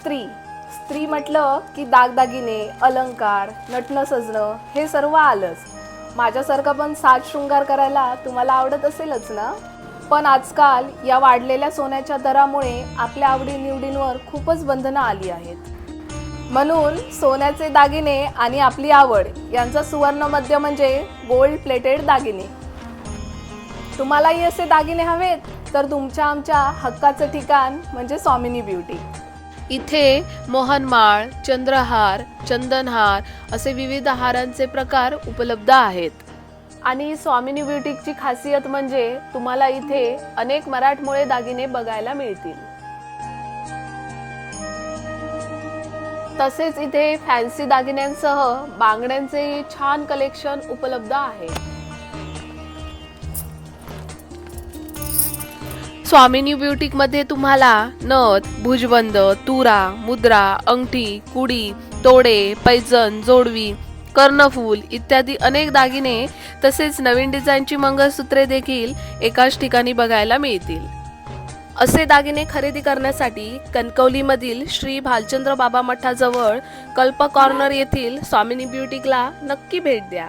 स्त्री स्त्री म्हटलं की दागदागिने, अलंकार, नटणं सजणं हे सर्व आलंच। माझ्यासारखा पण साज शृंगार करायला तुम्हाला आवडत असेलच ना। पण आजकाल या वाढलेल्या सोन्याच्या दरामुळे आपल्या आवडीनिवडींवर खूपच बंधनं आली आहेत। म्हणून सोन्याचे दागिने आणि आपली आवड यांचा सुवर्ण मध्य म्हणजे गोल्ड प्लेटेड दागिने। तुम्हालाही असे दागिने हवेत तर तुमच्या आमच्या हक्काचं ठिकाण म्हणजे स्वामिनी ब्युटी। इथे मोहनमाळ, चंद्रहार, चंदनहार असे विविध हारांचे प्रकार उपलब्ध आहेत। आणि स्वामिनी ब्युटीची खासियत म्हणजे तुम्हाला इथे अनेक मराठमोळे दागिने बघायला मिळतील। तसेच इथे फॅन्सी दागिन्यांसह बांगड्यांचे छान कलेक्शन उपलब्ध आहे। स्वामिनी ब्युटीक मध्ये तुम्हाला नथ, भुजबंद, तुरा, मुद्रा, अंगठी, कुडी, तोडे, पैजण, जोडवी, कर्णफूल इत्यादी अनेक दागिने तसेच नवीन डिझाईनची मंगळसूत्रे देखील एकाच ठिकाणी बघायला मिळतील। असे दागिने खरेदी करण्यासाठी कणकवलीमधील श्री भालचंद्र बाबा मठाजवळ कल्प कॉर्नर येथील स्वामिनी ब्युटीकला नक्की भेट द्या।